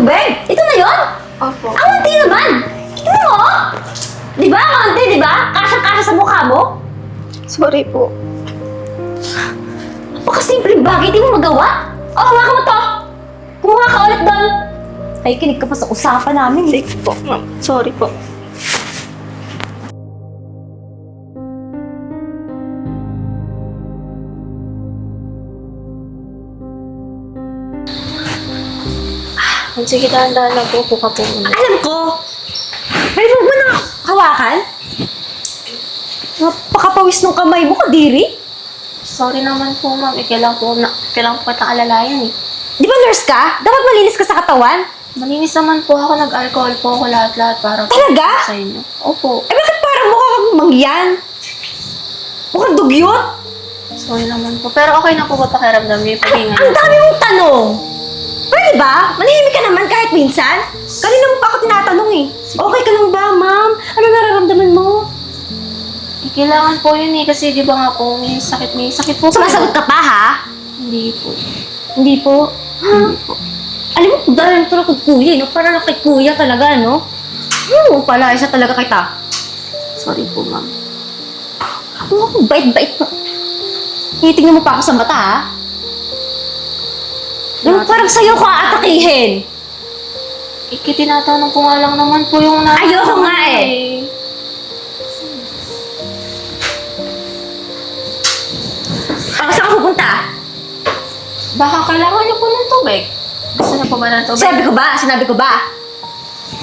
tubig? Ito na yun? Opo. Ang anti naman! Ito mo! Di ba? Ang anti, di ba? Kasya-kasya sa mukha mo? Sorry po. Napakasimpleng bagay, di mo magawa? O, hawakan mo to! Kumuha ka ulit doon! Ay, kinig ka pa sa usapan namin. Sige po, ma'am. Sorry po. Sige, dahan-dahan lang po. Puka po muna. Alam ko! May mo na hawakan? Napakapawis ng kamay mo, kadiri. Sorry naman po, ma'am. Kailangan po kitang alalayan eh. Di ba nurse ka? Dapat malinis ka sa katawan. Malinis naman po ako. Nag-alcohol po ako lahat-lahat para po Talaga? sa inyo. Opo. Eh bakit parang mukha kang mangyan? Mukhang dugyot? Sorry naman po. Pero okay na po ba pakiramdam niyo yung paghinga Ang niyo? dami mong tanong. Pwede ba? Manahimik ka naman kahit minsan. Kanina mo pa ako tinatanong eh. Okay ka lang ba, ma'am? Ano nararamdaman mo? Kailangan po yun eh. Kasi di ba nga po, may sakit po. Sumasagot ka pa, ha? Hindi po. Hindi po. Hindi po. Alam mo, dahil ito lang kay kuya, no? Para lang kay kuya talaga, no? Pala, isa talaga kita. Sorry po, ma'am. Ako, bait-bait mo. Titignan mo pa ako sa mata, ha? Yung parang sa'yo ko aatakihin. Tinatanong ko nga lang naman po yung Ayoko nga eh. Saan ka pupunta? Baka kailangan niyo po ng tubig. Gusto niyo po ba ng tubig? Sinabi ko ba?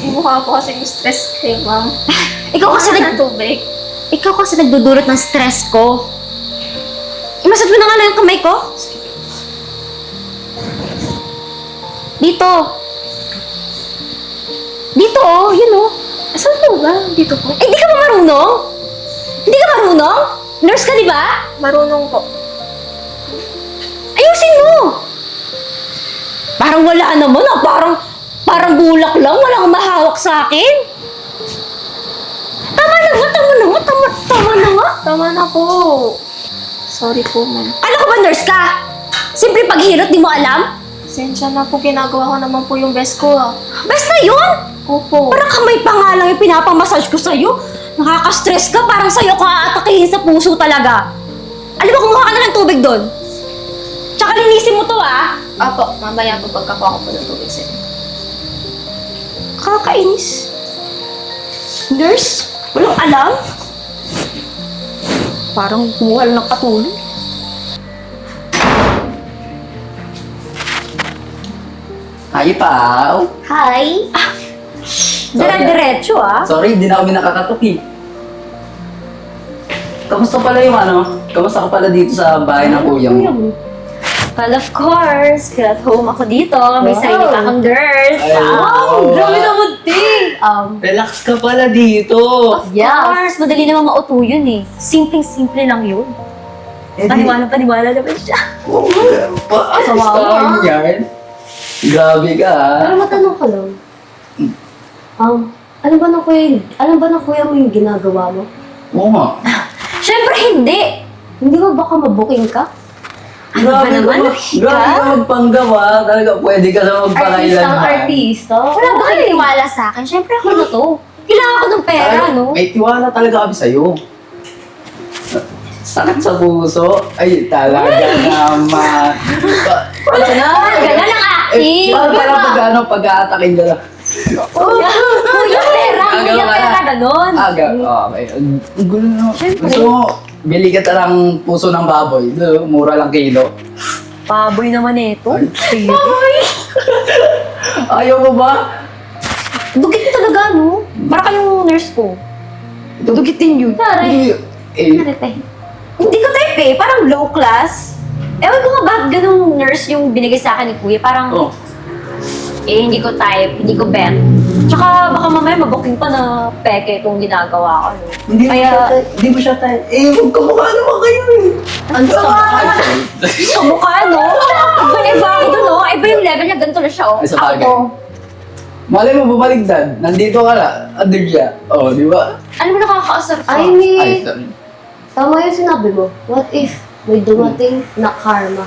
Mukha po kasi yung stress kayo, ma'am. Ikaw kasi ng tubig. Ikaw kasi nagdudulot ng stress ko. Imasad mo na nga lang yung kamay ko. Dito. Dito, oh. Yun, oh. Saan po ba? Dito po. Eh, di ka ba marunong? Hindi ka marunong? Nurse ka, di ba? Marunong po. Ayusin mo! Parang wala naman, ah. Parang bulak lang. Walang mahawak sa akin. Tama na nga. Tama na po. Sorry po, ma'am. Ano ka ba, nurse ka? Simple paghilot, di mo alam? Sensya na po. Ginagawa ko naman po yung best ko, ah. Basta yun! Opo. Parang kamay pa nga lang yung pinapamassage ko sa'yo. Nakaka-stress ka, parang sa'yo ko aatakihin sa puso talaga. Alam mo, kumuha ka na ng tubig doon. Tsaka linisin mo to, ah. Apo, mamaya po pagkakuha ko po ng tubig sa'yo. Kakainis. Nurse, walang alam. Parang kumuha lang ng patuloy. Hi, Pao! Hi. Dire-diretso, ah. Sorry, hindi na kami nakakatok eh. Kamusta pala yung Kamusta ka pala dito sa bahay ng kuya mo? Well, of course. Feel at home ako dito. May Wow. sarili pa akong nurse. Ay, wow. Grabe naman, ting! Relax ka pala dito! Of course. Madali naman mauto yun eh. Simpleng-simple lang yun. Paniwala naman siya. Oo, Sama Sama mo, ah. yan. Grabe ka Pero matanong ko lang. Ano ba ng kuya mo yung ginagawa mo? Oo nga. Siyempre hindi. Hindi ba baka mabuking ka? Ano ba naman? Grabe ka magpanggap ah. Talaga pwede ka na magpakailan. Artista. Wala ba kayo tiwala sa akin? Siyempre ako na to. Kailangan ko ng pera, no? May tiwala talaga kami sa'yo. Sakit sa puso. Ay, talaga naman. Ganun ang acting. Paano pag-aatakin ka lang? Kuya pera, ganun. Okay. Ang gulo na. Siyempre. Gusto mo, bili ka talang puso ng baboy. Mura lang kilo. Baboy naman ito. Ay. Ayaw mo ba? Dugit talaga, no? Para kayong nurse ko. Dugitin yun. Eh, Hindi ko type eh. Parang low class. Ewan ko nga bakit ganung nurse yung binigay sa akin ni Kuya. Parang, oh. hindi ko type, hindi ko bet. Tsaka baka mamaya mabuking pa na peke itong ginagawa ko. No? Hindi mo siya tayo. Huwag kamukha naman kayo eh. Ang kamukha, no? Iba ako doon, no? Iba yung level niya, ganito na siya, oh. Ay, sa Ako bagay. to. Malay mo, bumaligtad. Nandito ka na. Under siya. Oh, di ba? Alam mo, nakakaasar ka. Ay, Ay, sorry. tama yung sinabi mo. What if may dumating na karma?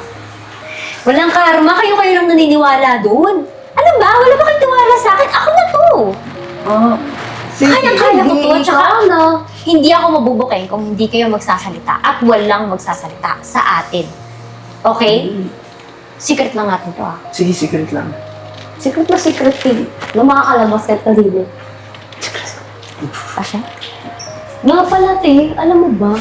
Walang karma, kayo lang naniniwala doon. Alam ba? Wala ba kayong tiwala sa akin? Ako na to! Kaya-kaya ko to. Tsaka, na. hindi ako mabubuking kung hindi kayo magsasalita at walang magsasalita sa atin. Okay? Secret lang natin to ah. Sige, secret lang. Secret na secret thing. Na makakalabas kahit kanino. Asya? Nga pala, te, alam mo ba?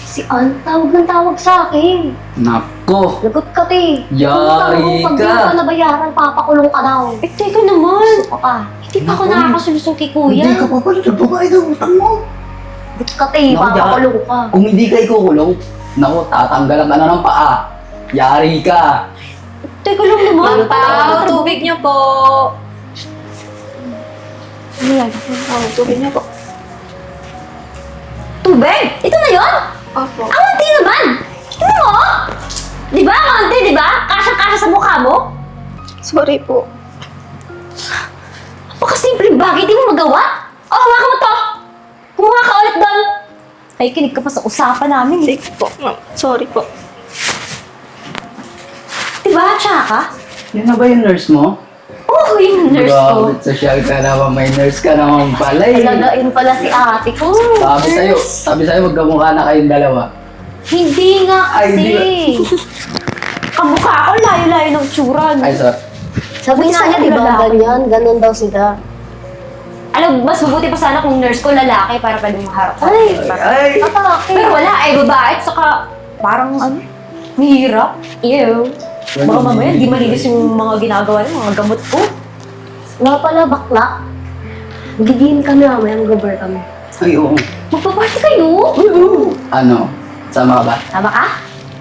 Si Ann, tawag ng tawag sa akin. Nako! Lagot ka, te. Yari Pag di ka. ka nabayaran, papakulong ka daw. Eh, teka naman. Suka ka. Hindi pa ako nakakasolusyon kay kuya. Hindi ka pa pala nagbabayad ng utang mo. Lagot ka, te. Naku, Papakulong ka. Kung hindi ka ikukulong, naku, tatanggalan ka na ng paa. Yari ka. Teka lang naman. Pao, tubig niyo po. Ano yan? Pao, tubig niyo po. Tubig? Ito na yun? Opo. Ang unti naman! Ito mo? Di ba? Ang unti, di ba? Kasang-kasa sa mukha mo? Sorry po. Napakasimpleng bagay, di mo magawa? Oh, hawakan mo to! Kumuha ka ulit doon! Ay, kinig ka pa sa usapan namin. Sige po, ma'am. Sorry po. Di ba, tsaka? Yan na ba yung nurse mo? Oh, yung nurse ko. Grabe, social ka naman. May nurse ka naman pala eh. Talagain pala si ate ko. Sabi sa'yo, magkamukha na kayong dalawa. Hindi nga Ay, kasi. hindi Kamukha ko, layo-layo ng tsura. no? Ay, sorry. Sabi nga niya, di ba, Lalaki. ganyan, ganun daw sila. Alam, mas mabuti pa sana kung nurse ko lalaki para pwede maharap ko. Ay, Ay! atake. Pero wala, ay babae. At saka, parang ano, mahirap. Ew. Baka mamaya, di malinis yung mga ginagawa niya, mga gamot ko. Nga pala, bakla. Magiging kami mamaya, mag-over kami. Ay, oo. Magpaparty kayo? Ano? Sama ka ba? Tama ka?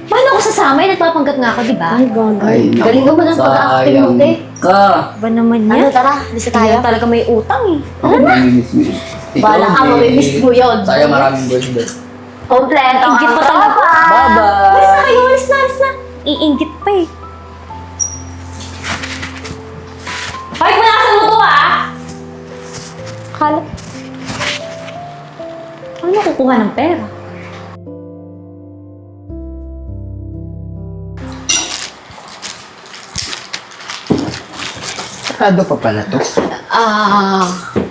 Paano ako sasama? Nagpapanggap nga ako, di ba? Ay, gano'n. Ay, naku. Galing naman ang pag-acting mo, Sayang te. ka. Ba naman Ano, niya? tara, lisa tayo. Kaya talaga may utang eh. Ako mamimiss mo yun. Ikaw, Bala ka, eh, mamimiss mo yun. Sayang maraming boyfriend. Kompleto ang Ingit pa talaga. tropa. Bye-bye! Alis na kayo, alis na. Iingit pa eh. Hoy, punasan mo to ah! Akala... Paano kukuha ng pera? Sarado pa pala to. Ah,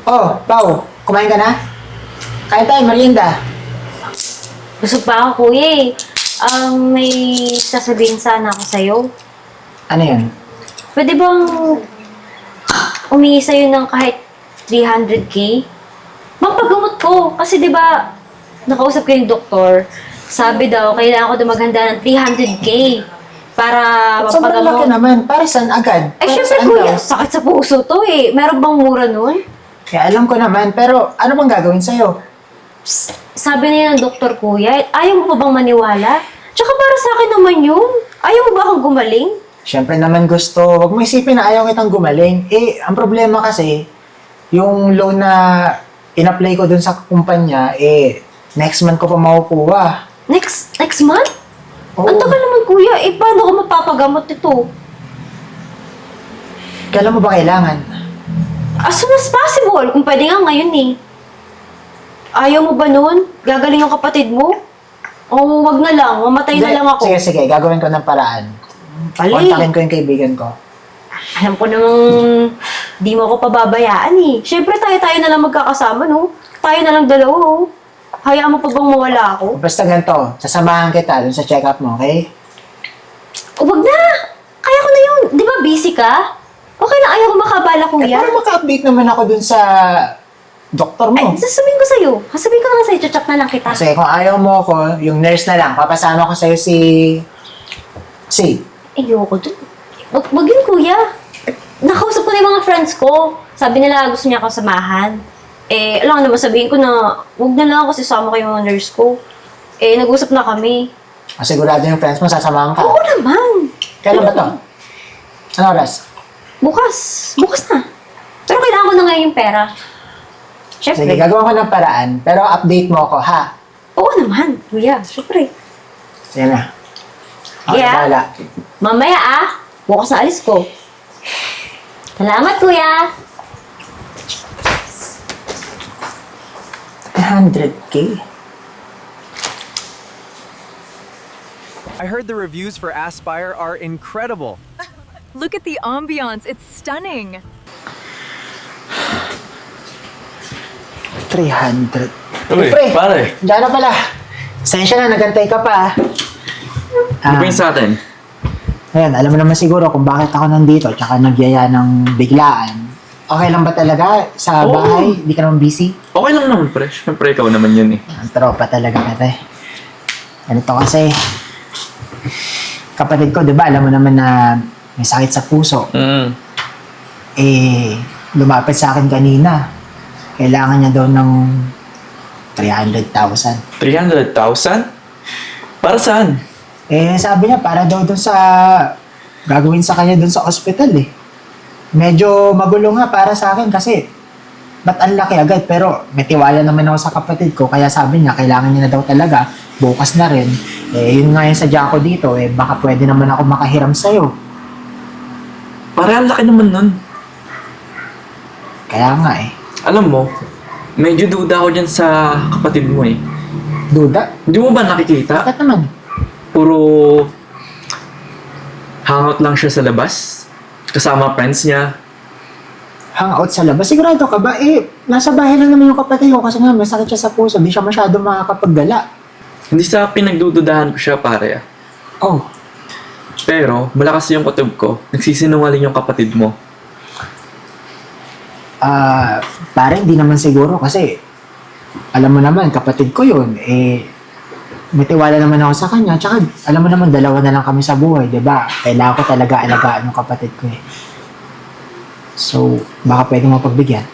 Oh, Pao, kumain ka na? Kain tayo, merienda. Busog pa ako, kuya eh. May sasabihin sana ako sa'yo. Ano yun? Pwede bang umingi sa'yo ng kahit 300K? Mampagamot ko. Kasi di ba nakausap ko yung doktor. Sabi daw, kailangan ko daw maghanda ng 300K para Sobrang laki mampagamot. naman. Para saan agad? Ay, Para syempre saan kuya, daw? sakit sa puso to eh. Meron bang mura nun? Kaya alam ko naman, pero ano bang gagawin sa'yo? Sabi niya ng doktor kuya, ayaw mo pa bang maniwala? Tsaka para sa akin naman yun. Ayaw mo ba akong gumaling? Siyempre naman gusto, wag mo isipin na ayaw kitang gumaling. Eh, ang problema kasi, yung loan na in-apply ko dun sa kumpanya, next month ko pa makukuha. Next month? Oo. Ang tagal naman kuya, paano ko mapapagamot ito? Kailan mo ba kailangan? As soon as possible, kung pwede nga ngayon eh. Ayaw mo ba nun? Gagaling yung kapatid mo? O wag na lang, mamatay na Hindi, lang ako. Sige, gagawin ko ng paraan. Pali. Kontakin ko yung kaibigan ko. Alam ko namang di mo ako pababayaan eh. Siyempre tayo na lang magkakasama no? Tayo na lang dalawa oh. Hayaan mo pa bang mawala ako? Basta ganito, sasamahan kita dun sa check-up mo, okay? O wag na! Kaya ko na yun. Di ba busy ka? Okay na, ayaw ko makabala kuya. Para maka-update naman ako dun sa doktor Ay, mo. sasabihin ko sa'yo. Sasabihin ko na sa'yo, chat na lang kita. Kasi kung ayaw mo ako, yung nurse na lang, papasama ko sa'yo si... Ayoko dun. Wag yun, kuya. Nakausap ko na yung mga friends ko. Sabi nila gusto niya akong samahan. Alam naman sabihin ko na wag na lang kasi sama ko yung mga nurse ko. Nag-usap na kami. Sigurado yung friends mo, sasamahan ka. Oo naman. Kailan ba to? Ano oras? Bukas. Bukas na. Pero kailangan ko na ngayon yung pera. Sige, Siyempre. gagawa ko ng paraan, pero update mo ako, ha? Oo naman, kuya. Siyempre. Sige na. Okay, Yeah. bahala. Mamaya bukas na alis ko. Salamat, kuya. 100K? I heard the reviews for Aspire are incredible. Look at the ambiance. It's stunning. 300. Uy, Pre, pare. Diyan na pala. Sensya na, nagantay ka pa. Ano ba yung sa atin? Ayan, alam mo naman siguro kung bakit ako nandito tsaka nagyaya ng biglaan. Okay lang ba talaga sa Oo. bahay? Hindi ka naman busy? Okay lang naman, pre. Siyempre, ikaw naman yun eh. Ang tropa talaga kita eh. Ganito kasi, kapatid ko, di ba, alam mo naman na may sakit sa puso. Eh, lumapit sa akin kanina. Kailangan niya daw ng 300,000. 300,000? Para saan? Eh, sabi niya, para daw dun sa gagawin sa kanya dun sa ospital eh. Medyo magulo nga para sa akin kasi ba't ang laki agad? Pero may tiwala naman ako sa kapatid ko kaya sabi niya, kailangan niya na daw talaga. Bukas na rin. Eh, yun nga yung sadya ko dito eh, baka pwede naman ako makahiram sa'yo. Pare, ang laki naman nun. Kaya nga eh. Alam mo, medyo duda ako dyan sa kapatid mo eh. Duda? Hindi mo ba nakikita? Bakit naman? Puro hangout lang siya sa labas. Kasama friends niya. Hangout sa labas? Sigurado ka ba? Eh, nasa bahay lang naman yung kapatid ko kasi nga may sakit siya sa puso. Di siya masyado makakapaggala. Hindi sa pinagdududahan ko siya, pare. Oh, Pero, malakas yung kutob ko. Nagsisinungaling yung kapatid mo. pare, hindi naman siguro kasi alam mo naman, kapatid ko yun. Eh, may tiwala naman ako sa kanya. Tsaka, alam mo naman, dalawa na lang kami sa buhay, di ba? Kailangan ko talaga alagaan yung kapatid ko eh. So, baka pwede mo pagbigyan.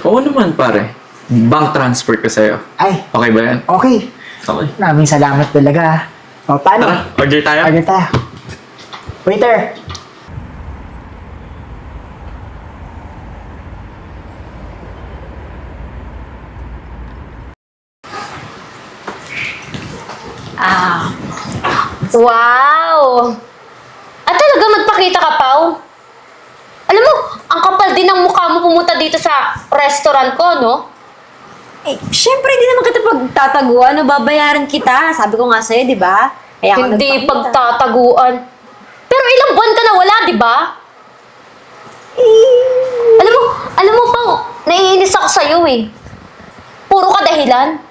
Oo naman, pare. Bank transfer ko sa'yo. Ay, Okay ba yan? okay. Okay. Maraming salamat talaga. O, paano? Tara, order tayo. Order tayo. Waiter! Wow! At talaga magpakita ka, Pao? Alam mo, ang kapal din ng mukha mo pumunta dito sa restaurant ko, no? Eh, syempre, di naman kita pagtataguan. Babayaran kita. Sabi ko nga sa'yo, di ba? Kaya ako Hindi nagpakita. pagtataguan. Pero ilang buwan ka na wala, di ba? Alam mo, Pao, naiinis ako sa'yo eh. Puro ka dahilan.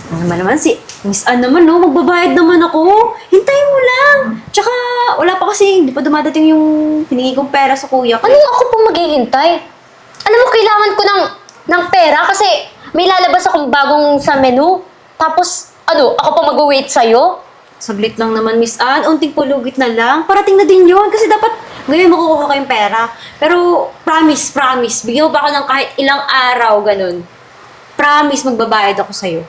Ano naman si Miss Ann naman, no? Magbabayad naman ako. Hintayin mo lang. Tsaka, wala pa kasi, hindi pa dumadating yung hiningi kong pera sa kuya ko. Ano ako pong maghihintay? Alam mo, kailangan ko ng pera kasi may lalabas akong bagong sa menu. Tapos, ako pa mag-wait sa'yo? Saglit lang naman, Miss Ann. Unting pulugit na lang. Parating na din yun. Kasi dapat ngayon makukuha ko yung pera. Pero, promise. Bigyan mo ba ako ng kahit ilang araw, ganun. Promise, magbabayad ako sa'yo.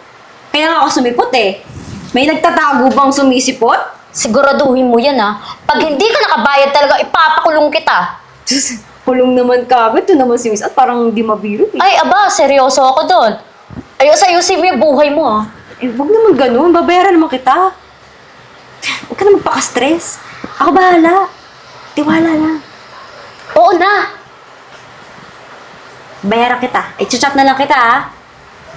Kaya nga ako sumipot eh. May nagtatago bang sumisipot? Siguraduhin mo yan ha. Pag hindi ka nakabayad talaga, ipapakulong kita. Diyos, kulong naman ka. Ito naman si Miss Ann, parang di mabiro eh. Ay, aba, seryoso ako doon. Ayos-ayusin mo yung buhay mo ha. Eh, wag naman ganun. Babayaran naman kita. Huwag ka na magpaka-stress. Ako bahala. Tiwala lang. Oo na. Bayaran kita. Eh, chat na lang kita, ha?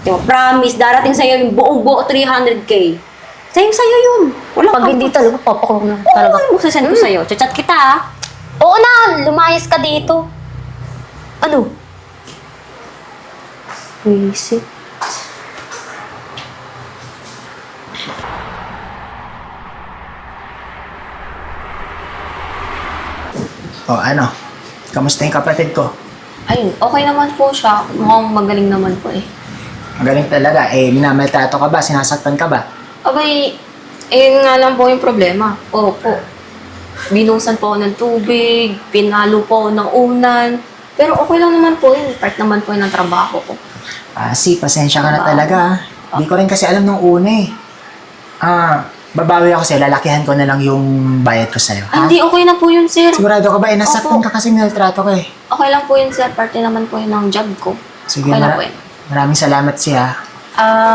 Diba, promise, darating sa'yo yung buong-buo 300K. Sa'yo yun. Wala Pag hindi talaga, papakulong na talaga. talaga. Oo, sasend ko sa'yo. Chat kita, ha? Oo na, lumayas ka dito. Ano? Visit. O, ano? Kamusta yung kapatid ko? Ayun, okay naman po siya. Mukhang magaling naman po eh. Magaling talaga. Eh, minamaltrato ka ba? Sinasaktan ka ba? Abay, ayun nga lang po yung problema. Opo. Binusan po ako ng tubig, pinalo po ako ng unan. Pero okay lang naman po yun. Part naman po yun ng trabaho ko. Pasensya ka na talaga. Hindi ko rin kasi alam nung una eh. Babawi ako sa'yo. Lalakihan ko na lang yung bayad ko sa'yo. Ha? Hindi, okay na po yun, sir. Sigurado ka ba? Eh, nasaktan Opo. ka kasi minaltrato ka eh. Okay lang po yun, sir. Parte naman po yun ng job ko. Sige, Okay lang po yun. maraming salamat siya.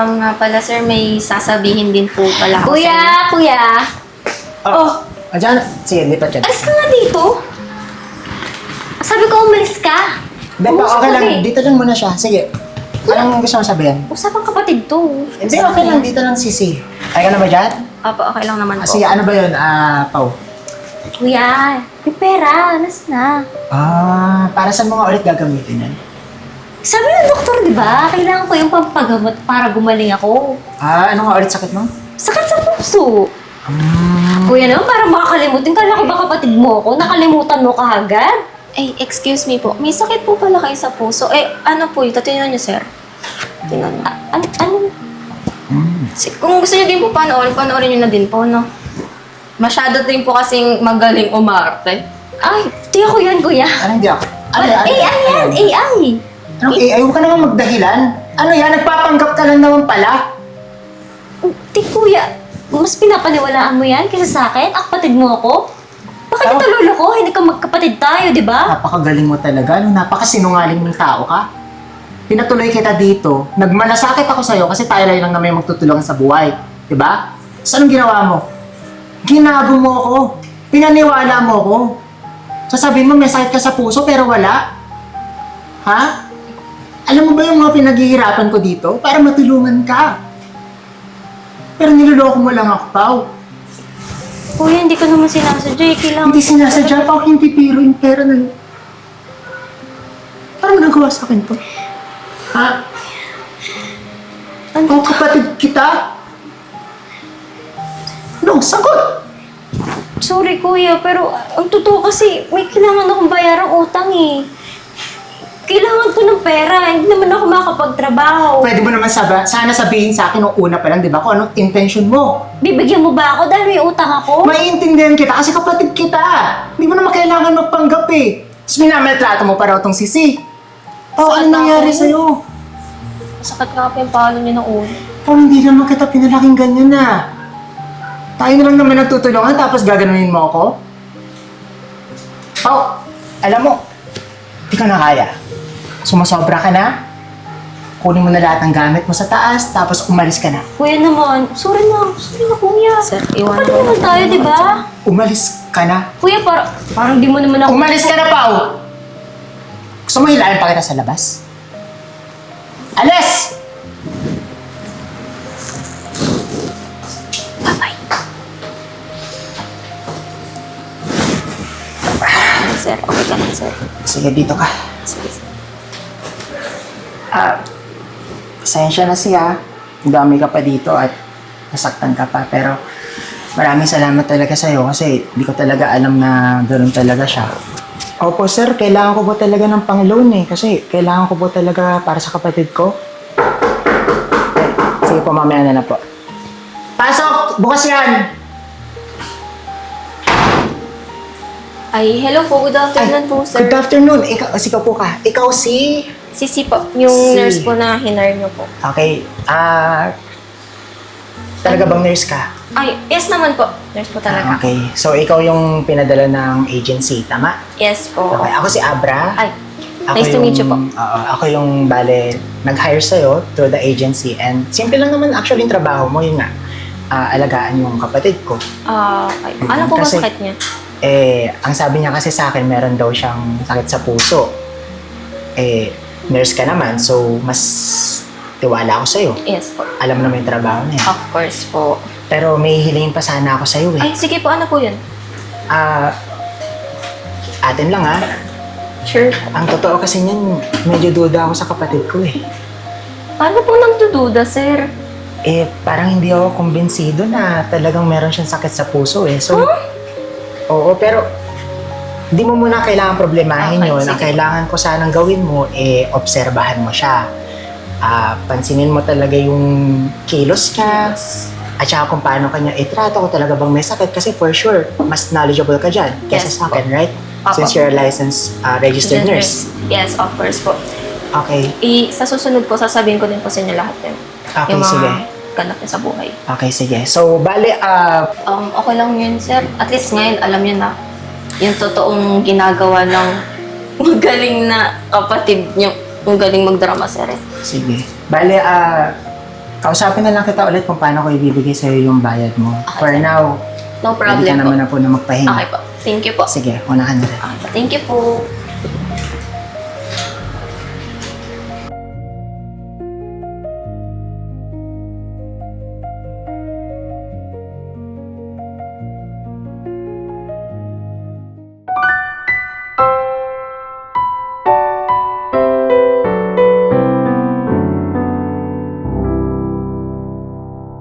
Nga pala, sir, may sasabihin din po pala ako sa inyo. Kuya. Oh! Diyan. Sige, lipat dyan. Alis ka nga dito. Sabi ko, umalis ka. Hindi pa, Umusap okay ka lang. eh. Dito lang muna siya. Sige. Anong gusto mo sabihin? Usapang kapatid to. Hindi, okay lang. Dito lang, Sisi. Ay ka na ba dyan? Opo, okay lang naman po. Sige, ano ba yun, Pao? Kuya, may pera. Nas na. Para saan mo nga ulit gagamitin yan? Sabi ng doktor, di ba? Kailangan ko yung pampagamot para gumaling ako. Ano nga ulit sakit mo? Sakit sa puso. Kuya naman, parang makakalimutin ka. Laki ba kapatid mo ako? Nakalimutan mo ka agad? Ay, excuse me po. May sakit po pala kayo sa puso. Eh, ano po yun? Tatingnan niyo, sir. Tingnan niyo. Ano? Kung gusto niyo din po panoorin niyo na din po, no? Masyado din po kasing magaling umarte. Ay, di ako yan, kuya. Anong di ako? AI yan, AI. Anong AI? Huwag ka naman magdahilan. Ano yan? Nagpapanggap ka lang naman pala. Di, kuya. Mas pinapaniwalaan mo yan kaysa sa akin? Kapatid mo ako? Bakit ito lolo ko? Hindi ka magkapatid tayo, di ba? Napakagaling mo talaga. Napakasinungaling mong tao ka. Pinatuloy kita dito. Nagmalasakit ako sa'yo kasi tayo lang na may magtutulungan sa buhay. Diba? So, anong ginawa mo? Ginago mo ako. Pinaniwala mo ako. Sasabihin mo may sakit ka sa puso pero wala. Ha? Alam mo ba yung mga pinaghihirapan ko dito? Para matulungan ka. Pero niloloko mo lang ako, Pao. Kuya, hindi ko naman sinasadya. Kailangan Hindi sinasadya, Pao. Hindi biro yung pera na yun. Paano mo nagawa sa akin to? Ha? Ang kapatid kita? No, sagot! Sorry, kuya, pero ang totoo kasi may kailangan akong bayarang utang eh. Kailangan ko ng pera, hindi naman ako makapagtrabaho. Pwede mo naman sana sabihin sa akin nung una pa lang, di ba, kung anong intention mo. Bibigyan mo ba ako dahil may utang ako? Maiintindihan kita kasi kapatid kita. Hindi mo naman kailangan magpanggap eh. Tapos minamaltrato mo pa raw tong sisi. Oh, ano nangyari sa'yo? Sakit nga po yung palo niyo ng ulo. Oh, hindi naman kita pinalaking ganyan na. Tayo na lang naman nagtutulungan tapos gaganunin mo ako? Oh, alam mo, di ka na kaya. Sumasobra ka na, kunin mo na lahat ng gamit mo sa taas, tapos umalis ka na. Kuya naman, sorry na kuya. Sir, iwan Kapatid ko naman tayo, di ba? Umalis ka na. Kuya, parang di mo naman ako... Umalis ka na, Pao! Gusto mo hilahin pa kita sa labas? Alis! Sir, okay ka lang, sir. Sige, dito ka. Sige, sir. Pasensya na siya. Dami ka pa dito at nasaktan ka pa. Pero maraming salamat talaga sa'yo kasi di ko talaga alam na gano'n talaga siya. Opo, sir. Kailangan ko po talaga ng pang-loan eh. Kasi kailangan ko po talaga para sa kapatid ko. Sige po, mamaya na po. Pasok! Bukas yan! Ay, hello po. Good afternoon po, sir. Good afternoon. Ikaw po ka. Ikaw si... Sisi po, yung nurse po na hinire niyo po. Okay. Talaga bang nurse ka? Ay, yes naman po. Nurse po talaga. Okay. So, ikaw yung pinadala ng agency, tama? Yes po. Okay. Ako si Abra. Ay, Ako nice to meet you po. Oo, ako yung, bale, nag-hire sa'yo through the agency. And simple lang naman actually yung trabaho mo, yun nga. Alagaan yung kapatid ko. Okay. Ano po ba Kasi- sakit niya? Ang sabi niya kasi sa akin, meron daw siyang sakit sa puso. Nurse ka naman, so mas tiwala ako sa'yo. Yes po. Alam mo naman yung trabaho niya. Of course po. Pero may hilingin pa sana ako sa'yo eh. Ay, sige po. Ano po yun? Atin lang ha. Sure. Ang totoo kasi niyan, medyo duda ako sa kapatid ko eh. Paano po nang dududa, sir? Parang hindi ako kumbinsido na talagang meron siyang sakit sa puso eh. So, oo, pero di mo muna kailangan problemahin Okay, yun. Ang sige. kailangan ko sanang gawin mo, obserbahan mo siya. Pansinin mo talaga yung kilos niya, at saka kung paano kanya itrato ko talaga bang may sakit. Kasi for sure, mas knowledgeable ka dyan kaysa Yes sa akin, right? Opo. Since you're a licensed registered nurse. Yes, of course po. Okay, Sa susunod po, sasabihin ko din po sa inyo lahat yun. okay, Yung mga sige. ganap niya sa buhay. Okay, sige. So, bale, Okay lang yun, sir. At least ngayon, alam niyo na yung totoong ginagawa ng magaling na kapatid niyo. Yung galing magdrama, sir. sige. Bale, kausapin na lang kita ulit kung paano ko ibibigay sa'yo yung bayad mo. For Okay. now, No pwede problem ka po. naman na po na magpahinga. Okay po. Thank you po. Sige, unahan na rin. Okay po. Thank you po.